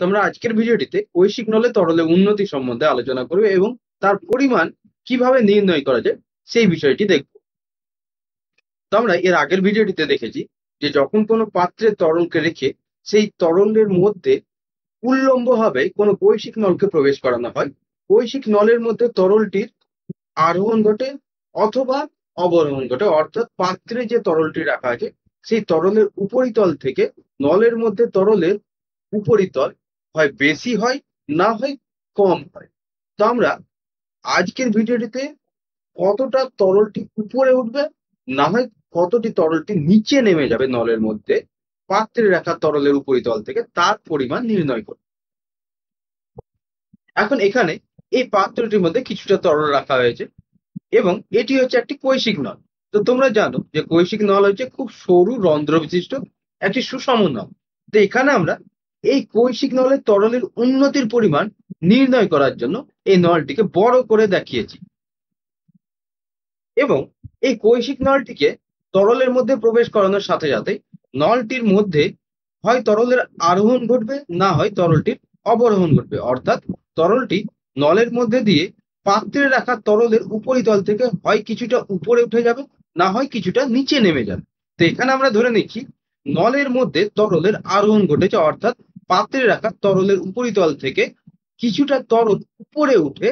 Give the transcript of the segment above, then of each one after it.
তো আমরা আজকের ভিডিওটিতে কৈশিক নলে তরলের উন্নতি সম্বন্ধে আলোচনা করব এবং তার পরিমাণ কিভাবে নির্ণয় করা যায় সেই বিষয়টি দেখব। তো আমরা এর আগের ভিডিওটিতে দেখেছি যে যখন কোনো পাত্রে তরলকে রেখে সেই তরলের মধ্যে উল্লম্বভাবে কোনো কৈশিক নলকে প্রবেশ করানো হয়, কৈশিক নলের মধ্যে তরলটির আরোহণ ঘটে অথবা অবরোহণ ঘটে, অর্থাৎ পাত্রে যে তরলটি রাখা আছে সেই তরলের উপরিতল থেকে নলের মধ্যে তরলের উপরিতল হয় বেশি হয়, না হয় কম হয়। তো আমরা আজকের ভিডিওটিতে কতটা তরলটি উপরে উঠবে, না হয় কতটি তরলটি নিচে নেমে যাবে নলের মধ্যে পাত্রে রাখা তরলের উপরিতল থেকে, তার পরিমাণ নির্ণয় করব। এখন এখানে এই পাত্রটির মধ্যে কিছুটা তরল রাখা হয়েছে এবং এটি হচ্ছে একটি কৈশিক নল। তো তোমরা জানো যে কৈশিক নল হচ্ছে খুব সরু রন্ধ্র বিশিষ্ট একটি সুষম নল। তো এখানে আমরা এই কৈশিক নলের তরলের উন্নতির পরিমাণ নির্ণয় করার জন্য এই নলটিকে বড় করে দেখিয়েছি এবং এই কৈশিক নলটিকে তরলের মধ্যে প্রবেশ করানোর সাথে সাথে নলটির মধ্যে হয় তরলের আরোহণ ঘটবে, না হয় তরলটির অবরোহণ ঘটবে, অর্থাৎ তরলটি নলের মধ্যে দিয়ে পাত্রে রাখা তরলের উপরিতল থেকে হয় কিছুটা উপরে উঠে যাবে, না হয় কিছুটা নিচে নেমে যাবে। তো এখানে আমরা ধরে নিচ্ছি নলের মধ্যে তরলের আরোহণ ঘটেছে, অর্থাৎ পাত্রে রাখা তরলের উপরিতল থেকে কিছুটা তরল উপরে উঠে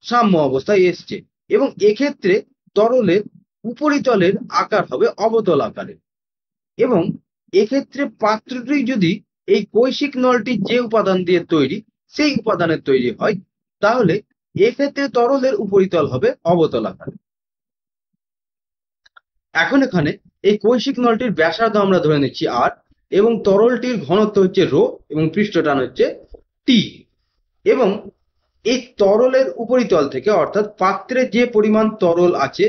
সাম্য অবস্থায় এসছে এবং এক্ষেত্রে তরলের উপরিতলের আকার হবে অবতল আকারের। এবং এক্ষেত্রে পাত্রটি যদি এই কৈশিক নলটি যে উপাদান দিয়ে তৈরি সেই উপাদানের তৈরি হয়, তাহলে এক্ষেত্রে তরলের উপরিতল হবে অবতল আকারের। এখন এখানে এই কৈশিক নলটির ব্যাসার্ধ আমরা ধরে নিচ্ছি আর, এবং তরলটির ঘনত্ব হচ্ছে রো এবং পৃষ্ঠটান হচ্ছে টি। এবং এই তরলের উপরিতল থেকে, অর্থাৎ পাত্রে যে পরিমাণ তরল আছে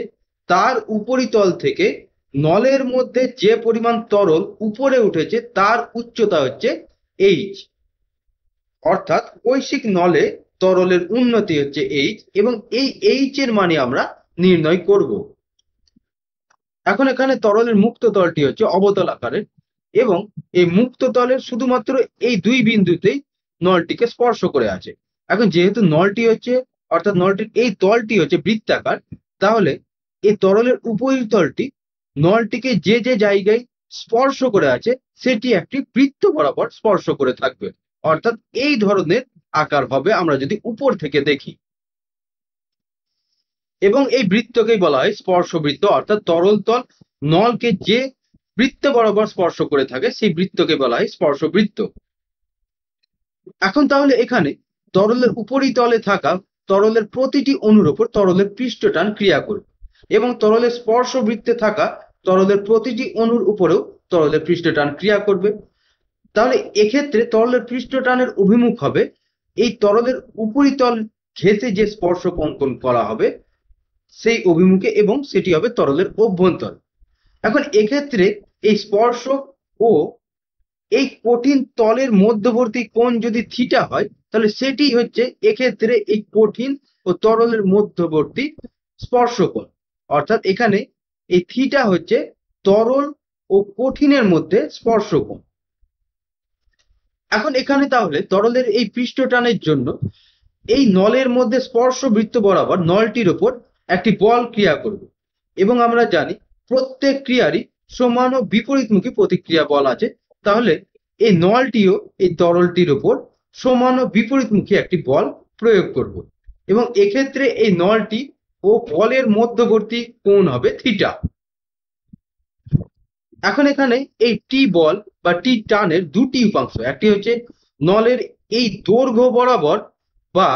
তার উপরিতল থেকে নলের মধ্যে যে পরিমাণ তরল উপরে উঠেছে তার উচ্চতা হচ্ছে এইচ, অর্থাৎ কৈশিক নলে তরলের উন্নতি হচ্ছে এইচ এবং এই এইচ এর মানে আমরা নির্ণয় করব। এখন এখানে তরলের মুক্ত তলটি হচ্ছে অবতল আকারের এবং এই মুক্ত তলের শুধুমাত্র এই দুই বিন্দুতেই নলটিকে স্পর্শ করে আছে। এখন যেহেতু নলটি হচ্ছে, অর্থাৎ নলটির এই তলটি হচ্ছে বৃত্তাকার, তাহলে এই তরলের উপরিতলটি নলটিকে যে যে জায়গায় স্পর্শ করে আছে সেটি একটি বৃত্ত বরাবর স্পর্শ করে থাকবে, অর্থাৎ এই ধরনের আকার হবে আমরা যদি উপর থেকে দেখি। এবং এই বৃত্তকেই বলা হয় স্পর্শবৃত্ত, অর্থাৎ তরল তল নলকে যে বৃত্ত বরাবর স্পর্শ করে থাকে সেই বৃত্তকে বলা হয় স্পর্শবৃত্ত। এখন তাহলে এখানে তরলের উপরিতলে থাকা তরলের প্রতিটি অণুর উপর তরলের পৃষ্ঠটান ক্রিয়া করবে এবং তরলের স্পর্শবৃত্তে থাকা তরলের প্রতিটি অণুর উপরেও তরলের পৃষ্ঠটান ক্রিয়া করবে। তাহলে এক্ষেত্রে তরলের পৃষ্ঠটানের অভিমুখ হবে এই তরলের উপরিতল ঘেঁষে যে স্পর্শক অঙ্কন করা হবে সেই অভিমুখে এবং সেটি হবে তরলের অভ্যন্তর। এখন এক্ষেত্রে এই স্পর্শক ও এই কঠিন তলের মধ্যবর্তী কোণ যদি থিটা হয়, তাহলে সেটি হচ্ছে এক্ষেত্রে এই কঠিন ও তরলের মধ্যবর্তী স্পর্শকোণ, অর্থাৎ এখানে এই থিটা হচ্ছে তরল ও কঠিনের মধ্যে স্পর্শকোণ। এখন এখানে তাহলে তরলের এই পৃষ্ঠটানের জন্য এই নলের মধ্যে স্পর্শ বৃত্ত বরাবর নলটির উপর একটি বল ক্রিয়া করবে এবং আমরা জানি প্রত্যেক ক্রিয়ারই সমান ও বিপরীতমুখী প্রতিক্রিয়া বল আছে। তাহলে এই নলটিও এই তরলটির উপর সমান ও বিপরীতমুখী একটি বল প্রয়োগ করব এবং এক্ষেত্রে এই নলটি ও বলের মধ্যবর্তী কোণ হবে থিটা। এখন এখানে এই টি বল বা টি টানের দুটি উপাংশ, একটি হচ্ছে নলের এই দৈর্ঘ্য বরাবর বা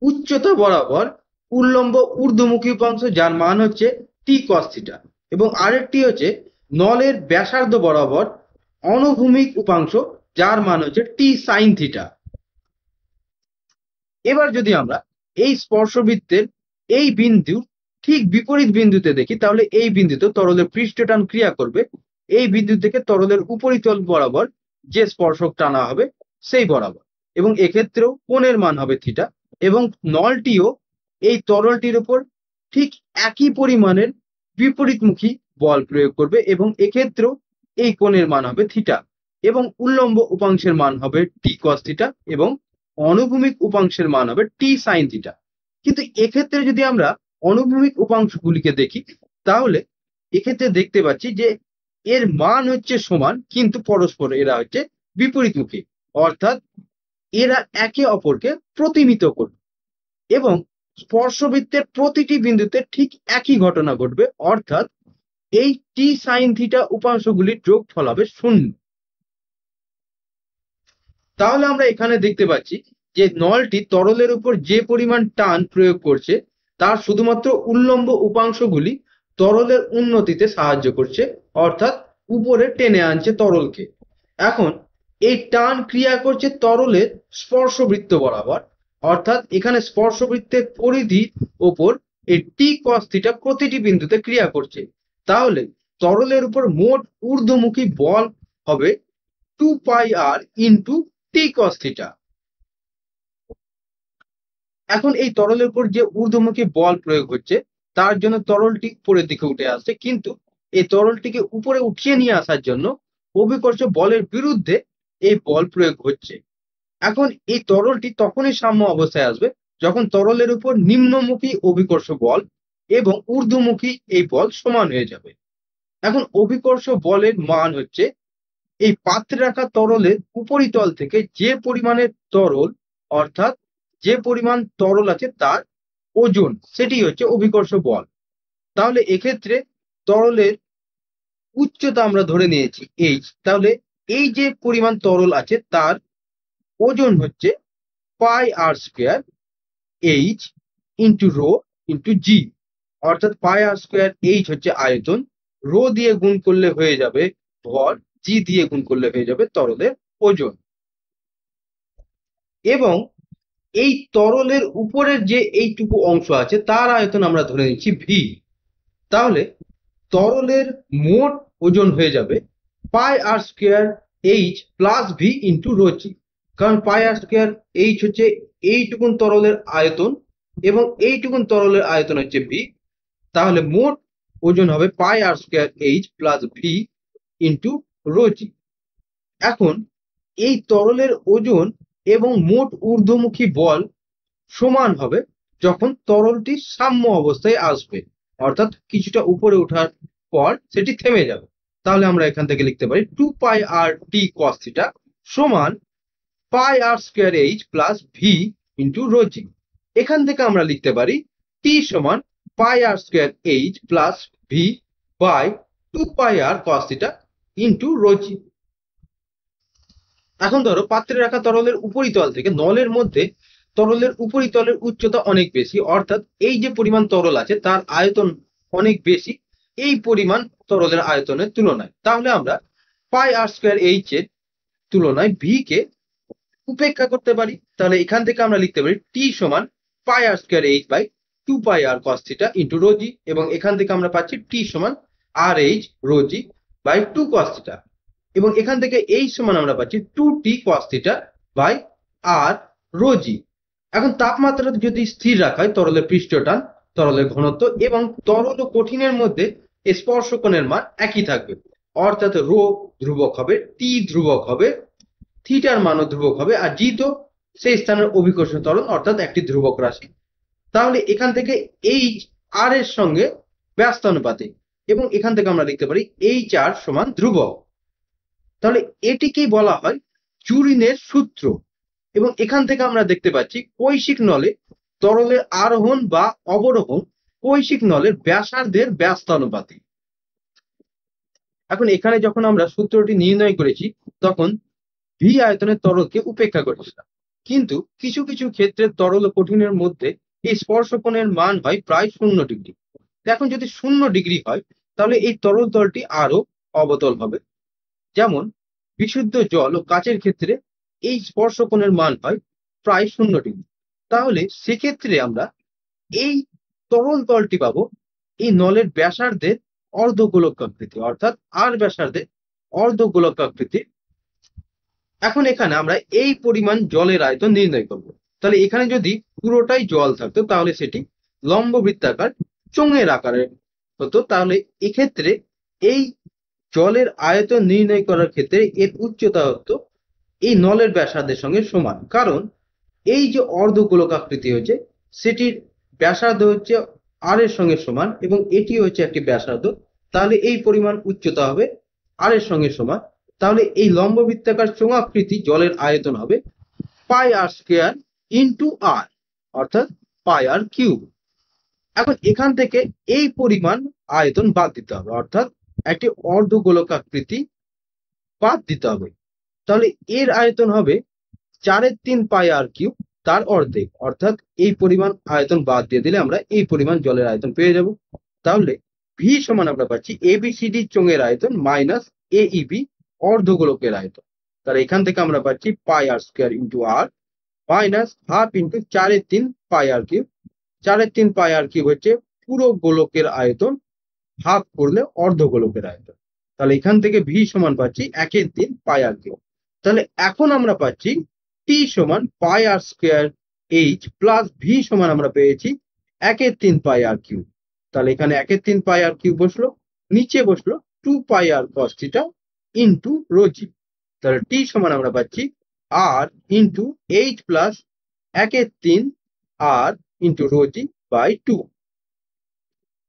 উচ্চতা বরাবর উল্লম্ব ঊর্ধ্বমুখী উপাংশ যার মান হচ্ছে টি কস থিটা, এবং আরেকটি হচ্ছে নলের ব্যাসার্ধ বরাবর অনুভূমিক উপাংশ যার মান হচ্ছে টি সাইন থিটা। এবার যদি আমরা এই স্পর্শবৃত্তের এই বিন্দু ঠিক বিপরীত বিন্দুতে দেখি, তাহলে এই বিন্দুতে তরলের পৃষ্ঠটান ক্রিয়া করবে এই বিন্দু থেকে তরলের উপরিতল বরাবর যে স্পর্শক টানা হবে সেই বরাবর, এবং এক্ষেত্রেও কোণের মান হবে থিটা এবং নলটিও এই তরলটির উপর ঠিক একই পরিমাণের বিপরীতমুখী বল প্রয়োগ করবে এবং এক্ষেত্রেও এই কোণের মান হবে থিটা এবং উল্লম্ব উপাংশের মান হবে টি কস থিটা এবং অনুভূমিক উপাংশের মান হবে টি সাইন থিটা। কিন্তু এক্ষেত্রে যদি আমরা অনুভূমিক উপাংশগুলিকে দেখি তাহলে এক্ষেত্রে দেখতে পাচ্ছি যে এর মান হচ্ছে সমান কিন্তু পরস্পর এরা হচ্ছে বিপরীতমুখী, অর্থাৎ এরা একে অপরকে প্রতিমিত করবে এবং স্পর্শবৃত্তের প্রতিটি বিন্দুতে ঠিক একই ঘটনা ঘটবে, অর্থাৎ এই টি সাইন থিটা উপাংশগুলির যোগফল হবে 0। তাহলে আমরা এখানে দেখতে পাচ্ছি যে নলটি তরলের উপর যে পরিমাণ টান প্রয়োগ করছে তার শুধুমাত্র উল্লম্ব উপাংশগুলি তরলের উন্নতিতে সাহায্য করছে, অর্থাৎ উপরে টেনে আনছে তরলকে। এখন এই টান ক্রিয়া করছে তরলের স্পর্শবৃত্ত বরাবর, অর্থাৎ এখানে স্পর্শবৃত্তের পরিধির ওপর এই টি কস থিটা প্রতিটি বিন্দুতে ক্রিয়া করছে। তাহলে তরলের উপর মোট ঊর্ধ্বমুখী বল হবে 2πr into T cos theta. এখন এই তরলের উপর যে ঊর্ধ্বমুখী বল প্রয়োগ হচ্ছে তার জন্য তরলটি উপরের দিকে উঠে আসছে, কিন্তু এই তরলটিকে উপরে উঠিয়ে নিয়ে আসার জন্য অভিকর্ষ বলের বিরুদ্ধে এই বল প্রয়োগ হচ্ছে। এখন এই তরলটি তখনই সাম্য অবস্থায় আসবে যখন তরলের উপর নিম্নমুখী অভিকর্ষ বল এবং ঊর্ধ্বমুখী এই বল সমান হয়ে যাবে। এখন অভিকর্ষ বলের মান হচ্ছে এই পাত্রে রাখা তরলের উপরিতল থেকে যে পরিমাণের তরল, অর্থাৎ যে পরিমাণ তরল আছে তার ওজন, সেটি হচ্ছে অভিকর্ষ বল। তাহলে এক্ষেত্রে তরলের উচ্চতা আমরা ধরে নিয়েছি এইচ, তাহলে এই যে পরিমাণ তরল আছে তার ওজন হচ্ছে pi r square h into rho into g, অর্থাৎ পাই আর স্কোয়ার এইচ হচ্ছে আয়তন, রো দিয়ে গুণ করলে হয়ে যাবে ভর, জি দিয়ে গুণ করলে হয়ে যাবে তরলের ওজন। এবং এই তরলের উপরের যে এইটুকু অংশ আছে তার আয়তন আমরা ধরে নিচ্ছি ভি। তাহলে তরলের মোট ওজন হয়ে যাবে pi r square h plus v into rho g, কারণ পাই আর স্কোয়ার এইচ হচ্ছে এইটুকুন তরলের আয়তন এবং এইটুকুন তরলের আয়তন হচ্ছে ভি। তাহলে মোট ওজন হবে pi r square h plus v into rho g. এখন এই তরলের ওজন এবং মোট ঊর্ধ্বমুখী বল সমান হবে যখন তরলটি সাম্য অবস্থায় আসবে, অর্থাৎ কিছুটা উপরে ওঠার পর সেটি থেমে যাবে। তাহলে আমরা এখান থেকে লিখতে পারি 2πr টি cos থিটা সমান pi r square h plus v into rho g. এখান থেকে আমরা লিখতে পারি টি সমান pi r square h plus v by 2πr cos theta into rho g. এখন ধরো পাত্রে রাখা তরলের উপরিতল থেকে নলের মধ্যে তরলের উপরিতলের উচ্চতা অনেক বেশি, অর্থাৎ এই যে পরিমাণ তরল আছে তার আয়তন অনেক বেশি এই পরিমাণ তরলের আয়তনের তুলনায়। তাহলে আমরা পাই আর স্কোয়ার এইচ এর তুলনায় ভি কে উপেক্ষা করতে পারি। তাহলে এখান থেকে আমরা লিখতে পারি টি সমান pi r square h by 2πr cos theta into rho g, এবং এখান থেকে আমরা পাচ্ছি টি সমান r h rho g by 2 cos theta, এবং এখান থেকে এই সমান আমরা পাচ্ছি 2t cos theta by r rho g. এখন তাপমাত্রা যদি স্থির রাখা হয় তরলের পৃষ্ঠটান, তরলের ঘনত্ব এবং তরল ও কঠিনের মধ্যে স্পর্শকোণের মান একই থাকবে, অর্থাৎ রো ধ্রুবক হবে, টি ধ্রুবক হবে, থিটার মানও ধ্রুবক হবে, আর জি তো সেই স্থানের অভিকর্ষ ত্বরণ অর্থাৎ একটি ধ্রুবক রাশি। তাহলে এখান থেকে এইচ আর এর সঙ্গে ব্যস্তানুপাতিক, এবং এখান থেকে আমরা লিখতে পারি এইচ আর সমান ধ্রুবক। তাহলে এটিকেই বলা হয় জুরিনের সূত্র। এবং এখান থেকে আমরা দেখতে পাচ্ছি কৈশিক নলে তরলের আরোহণ বা অবরোহণ কৈশিক নলের ব্যাসার্ধের ব্যস্তানুপাতিক। এখন এখানে যখন আমরা সূত্রটি নির্ণয় করেছি তখন ভি আয়তনের তরলকে উপেক্ষা করেছিলাম, কিন্তু কিছু কিছু ক্ষেত্রে তরল ও কঠিনের মধ্যে এই স্পর্শকোণের মান হয় প্রায় 0 ডিগ্রি। এখন যদি 0 ডিগ্রি হয় তাহলে এই তরল তলটি আরো অবতল হবে। যেমন বিশুদ্ধ জল ও কাচের ক্ষেত্রে এই স্পর্শকোণের মান হয় প্রায় 0 ডিগ্রি। তাহলে সেক্ষেত্রে আমরা এই তরল তলটি পাবো এই নলের ব্যাসার্ধের অর্ধগোলকাকৃতি, অর্থাৎ আর ব্যাসার্ধের অর্ধগোলকাকৃতি। এখন এখানে আমরা এই পরিমাণ জলের আয়তন নির্ণয় করব। তাহলে এখানে যদি পুরোটাই জল থাকতো তাহলে সেটি লম্ব বৃত্তাকার চোঙের আকারে হতো। তাহলে এক্ষেত্রে এই জলের আয়তন নির্ণয় করার ক্ষেত্রে এর উচ্চতা হতো এই নলের ব্যাসার্ধের সঙ্গে সমান, কারণ এই যে অর্ধগোলকাকৃতি হচ্ছে সেটির ব্যাসার্ধ হচ্ছে আর এর সঙ্গে সমান এবং এটি হচ্ছে একটি ব্যাসার্ধ, তাহলে এই পরিমাণ উচ্চতা হবে আর এর সঙ্গে সমান। তাহলে এই লম্ববৃত্তাকার চোঙাকৃতি জলের আয়তন হবে পাই আর স্কোয়ার ইন্টু আর, অর্থাৎ পাই আর কিউব। এখন এখান থেকে এই পরিমাণ আয়তন বাদ দিতে হবে, অর্থাৎ একটি অর্ধগোলকাকৃতি বাদ দিতে হবে। তাহলে এর আয়তন হবে 4/3 পাই আর কিউব, তার অর্ধেক, অর্থাৎ এই পরিমাণ আয়তন বাদ দিয়ে দিলে আমরা এই পরিমাণ জলের আয়তন পেয়ে যাব। তাহলে ভি সমান আমরা পাচ্ছি এবিসিডি চোঙের আয়তন মাইনাস এইবি অর্ধগোলকের আয়তন। তাহলে এখান থেকে আমরা পাচ্ছি পাই আর স্কোয়ার ইন্টু আর মাইনাস হাফ ইন্টু 4/3 পাই আর কিউব। 4/3 পাই আর কিউব হচ্ছে পুরো গোলকের আয়তন, হাফ করলে অর্ধগোলকের আয়তন। তাহলে এখান থেকে ভি সমান পাচ্ছি 1/3 পাই আর কিউব। তাহলে এখন আমরা পাচ্ছি টি সমান pi r square h plus V সমান আমরা পেয়েছি 1/3 পাই আর কিউব। তাহলে এখানে 1/3 পাই আর কিউব বসলো, নিচে বসলো 2 pi r cos theta into rho g. তাহলে টি সমান আমরা পাচ্ছি r into h plus 1/3 r into rho g by 2।